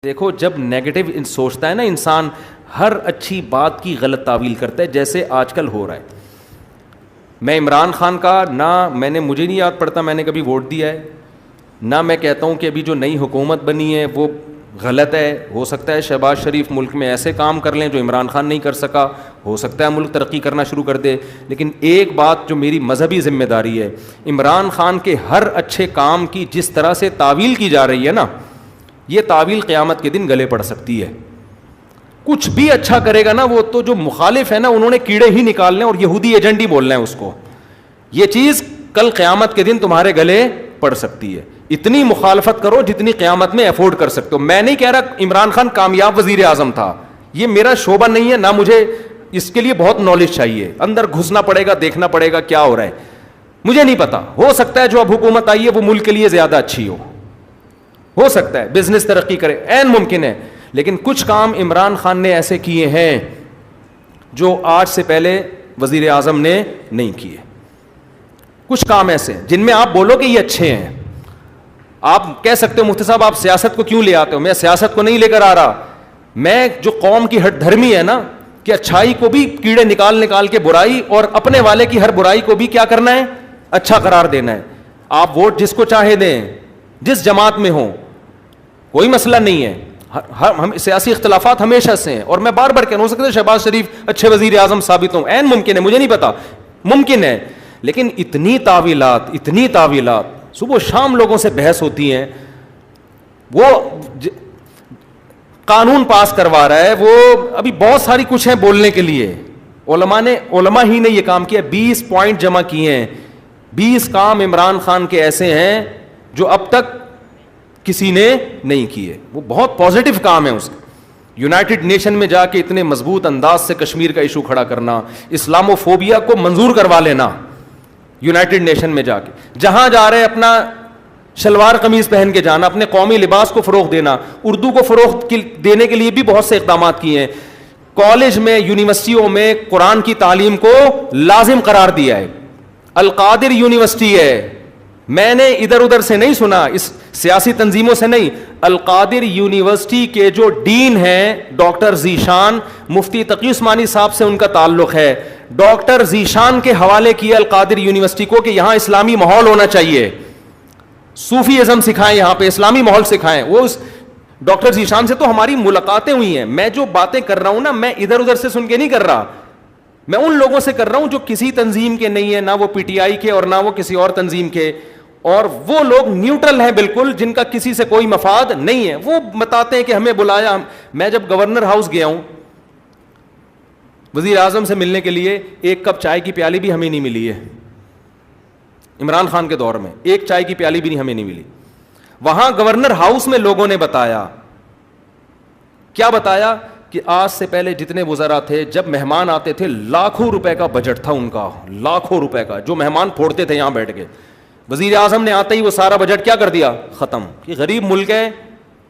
دیکھو جب نیگیٹو سوچتا ہے نا انسان, ہر اچھی بات کی غلط تعویل کرتا ہے, جیسے آج کل ہو رہا ہے. میں عمران خان کا مجھے نہیں یاد پڑتا میں نے کبھی ووٹ دیا ہے, نہ میں کہتا ہوں کہ ابھی جو نئی حکومت بنی ہے وہ غلط ہے. ہو سکتا ہے شہباز شریف ملک میں ایسے کام کر لیں جو عمران خان نہیں کر سکا, ہو سکتا ہے ملک ترقی کرنا شروع کر دے. لیکن ایک بات جو میری مذہبی ذمہ داری ہے, عمران خان کے ہر اچھے کام کی جس طرح سے تعویل کی جا رہی ہے نا, یہ تعویل قیامت کے دن گلے پڑ سکتی ہے. کچھ بھی اچھا کرے گا نا, وہ تو جو مخالف ہے نا انہوں نے کیڑے ہی نکالنے اور یہودی ایجنٹ ہی بولنا ہے اس کو. یہ چیز کل قیامت کے دن تمہارے گلے پڑ سکتی ہے. اتنی مخالفت کرو جتنی قیامت میں افورڈ کر سکتے ہو. میں نہیں کہہ رہا عمران خان کامیاب وزیر اعظم تھا, یہ میرا شعبہ نہیں ہے, نہ مجھے اس کے لیے بہت نالج چاہیے. اندر گھسنا پڑے گا, دیکھنا پڑے گا کیا ہو رہا ہے, مجھے نہیں پتا. ہو سکتا ہے جو اب حکومت آئی ہے وہ ملک کے لیے زیادہ اچھی ہو سکتا ہے بزنس ترقی کرے, عین ممکن ہے. لیکن کچھ کام عمران خان نے ایسے کیے ہیں جو آج سے پہلے وزیر اعظم نے نہیں کیے. کچھ کام ایسے ہیں جن میں آپ بولو کہ یہ اچھے ہیں. آپ کہہ سکتے ہو مفتی صاحب آپ سیاست کو کیوں لے آتے ہو؟ میں سیاست کو نہیں لے کر آ رہا, میں جو قوم کی ہٹ دھرمی ہے نا کہ اچھائی کو بھی کیڑے نکال کے برائی, اور اپنے والے کی ہر برائی کو بھی کیا کرنا ہے, اچھا قرار دینا ہے. آپ ووٹ جس کو چاہے دیں, جس جماعت میں ہوں, کوئی مسئلہ نہیں ہے. ہم سیاسی اختلافات ہمیشہ سے ہیں, اور میں بار بار کہنا, ہو سکتا ہے شہباز شریف اچھے وزیر اعظم ثابت ہوں, عین ممکن ہے, مجھے نہیں پتا, ممکن ہے. لیکن اتنی تعویلات صبح شام لوگوں سے بحث ہوتی ہیں. وہ قانون پاس کروا رہا ہے, وہ ابھی بہت ساری کچھ ہیں بولنے کے لیے. علماء ہی نے یہ کام کیا, 20 پوائنٹ جمع کیے ہیں. 20 کام عمران خان کے ایسے ہیں جو اب تک کسی نے نہیں کیے. وہ بہت پازیٹیو کام ہے اس کا. یونائٹڈ نیشن میں جا کے اتنے مضبوط انداز سے کشمیر کا ایشو کھڑا کرنا, اسلامو فوبیا کو منظور کروا لینا یونائٹڈ نیشن میں جا کے, جہاں جا رہے اپنا شلوار قمیض پہن کے جانا, اپنے قومی لباس کو فروغ دینا, اردو کو فروغ دینے کے لیے بھی بہت سے اقدامات کیے ہیں. کالج میں, یونیورسٹیوں میں قرآن کی تعلیم کو لازم قرار دیا ہے. القادر یونیورسٹی ہے, میں نے ادھر ادھر سے نہیں سنا, اس سیاسی تنظیموں سے نہیں. القادر یونیورسٹی کے جو ڈین ہیں ڈاکٹر ذیشان, مفتی تقی عثمانی صاحب سے ان کا تعلق ہے. ڈاکٹر ذیشان کے حوالے کیا القادر یونیورسٹی کو کہ یہاں اسلامی ماحول ہونا چاہیے, صوفی ازم سکھائیں, یہاں پہ اسلامی ماحول سکھائیں. وہ ڈاکٹر ذیشان سے تو ہماری ملاقاتیں ہوئی ہیں. میں جو باتیں کر رہا ہوں نا, میں ادھر ادھر سے سن کے نہیں کر رہا, میں ان لوگوں سے کر رہا ہوں جو کسی تنظیم کے نہیں ہے, نہ وہ پی ٹی آئی کے اور نہ وہ کسی اور تنظیم کے, اور وہ لوگ نیوٹرل ہیں بالکل, جن کا کسی سے کوئی مفاد نہیں ہے. وہ بتاتے ہیں کہ ہمیں بلایا. میں جب گورنر ہاؤس گیا ہوں وزیر اعظم سے ملنے کے لیے, ایک کپ چائے کی پیالی بھی ہمیں نہیں ملی ہے. عمران خان کے دور میں ایک چائے کی پیالی بھی ہمیں نہیں ملی. وہاں گورنر ہاؤس میں لوگوں نے بتایا, کیا بتایا, کہ آج سے پہلے جتنے وزراء تھے جب مہمان آتے تھے لاکھوں روپے کا بجٹ تھا ان کا, لاکھوں روپے کا, جو مہمان پھوڑتے تھے یہاں بیٹھ کے. وزیر اعظم نے آتے ہی وہ سارا بجٹ کیا کر دیا, ختم. یہ غریب ملک ہے,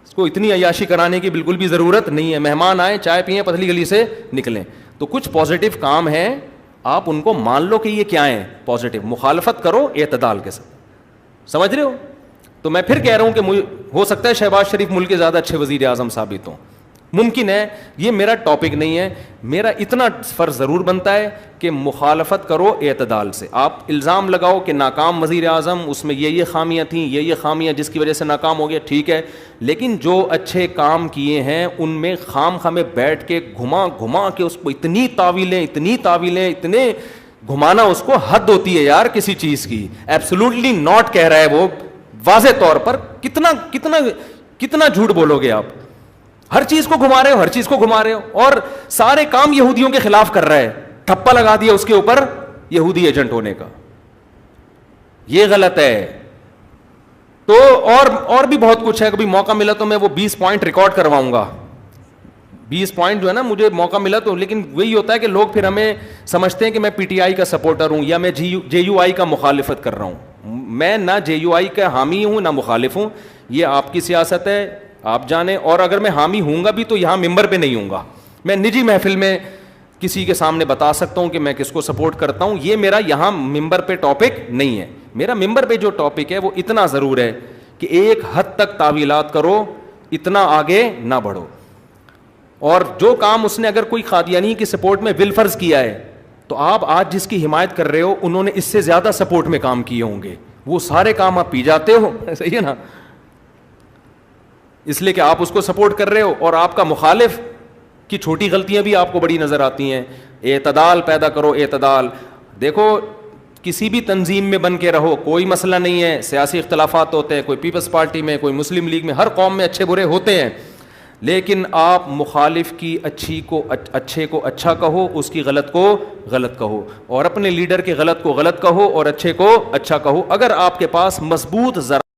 اس کو اتنی عیاشی کرانے کی بالکل بھی ضرورت نہیں ہے. مہمان آئے, چائے پئیں, پتلی گلی سے نکلیں. تو کچھ پازیٹیو کام ہیں, آپ ان کو مان لو کہ یہ کیا ہیں, پازیٹیو. مخالفت کرو اعتدال کے ساتھ, سمجھ رہے ہو. تو میں پھر کہہ رہا ہوں کہ ہو سکتا ہے شہباز شریف ملک کے زیادہ اچھے وزیر اعظم ثابت ہوں, ممکن ہے. یہ میرا ٹاپک نہیں ہے. میرا اتنا فرض ضرور بنتا ہے کہ مخالفت کرو اعتدال سے. آپ الزام لگاؤ کہ ناکام وزیر اعظم, اس میں یہ خامیاں تھیں, یہ خامیاں جس کی وجہ سے ناکام ہو گیا, ٹھیک ہے. لیکن جو اچھے کام کیے ہیں ان میں خام میں بیٹھ کے گھما کے اس کو اتنی تعویلیں, اتنے گھمانا, اس کو حد ہوتی ہے یار کسی چیز کی. ایبسولوٹلی ناٹ کہہ رہا ہے وہ واضح طور پر. کتنا جھوٹ بولو گے آپ. ہر چیز کو گھما رہے ہو, اور سارے کام یہودیوں کے خلاف کر رہا ہے. ٹھپا لگا دیا اس کے اوپر یہودی ایجنٹ ہونے کا. یہ غلط ہے. تو اور بھی بہت کچھ ہے. کبھی موقع ملا تو میں وہ 20 پوائنٹ ریکارڈ کرواؤں گا. 20 پوائنٹ جو ہے نا, مجھے موقع ملا تو. لیکن وہی ہوتا ہے کہ لوگ پھر ہمیں سمجھتے ہیں کہ میں پی ٹی آئی کا سپورٹر ہوں یا میں جے یو آئی کا مخالفت کر رہا ہوں. میں نہ جے یو آئی کا حامی ہوں نہ مخالف ہوں. یہ آپ کی سیاست ہے, آپ جانیں. اور اگر میں حامی ہوں گا بھی تو یہاں ممبر پہ نہیں ہوں گا. میں نجی محفل میں کسی کے سامنے بتا سکتا ہوں کہ میں کس کو سپورٹ کرتا ہوں. یہ میرا یہاں ممبر پہ ٹاپک نہیں ہے. میرا ممبر پہ جو ٹاپک ہے وہ اتنا ضرور ہے کہ ایک حد تک تعویلات کرو اتنا آگے نہ بڑھو. اور جو کام اس نے اگر کوئی قادیانی کی سپورٹ میں بالفرض کیا ہے تو آپ آج جس کی حمایت کر رہے ہو انہوں نے اس سے زیادہ سپورٹ میں کام کیے ہوں گے, وہ سارے کام آپ پی جاتے ہو, صحیح ہے نا, اس لیے کہ آپ اس کو سپورٹ کر رہے ہو اور آپ کا مخالف کی چھوٹی غلطیاں بھی آپ کو بڑی نظر آتی ہیں. اعتدال پیدا کرو, اعتدال. دیکھو کسی بھی تنظیم میں بن کے رہو, کوئی مسئلہ نہیں ہے, سیاسی اختلافات ہوتے ہیں, کوئی پیپلز پارٹی میں, کوئی مسلم لیگ میں, ہر قوم میں اچھے برے ہوتے ہیں, لیکن آپ مخالف کی اچھے کو اچھا کہو, اس کی غلط کو غلط کہو, اور اپنے لیڈر کے غلط کو غلط کہو اور اچھے کو اچھا کہو. اگر آپ کے پاس مضبوط ذرا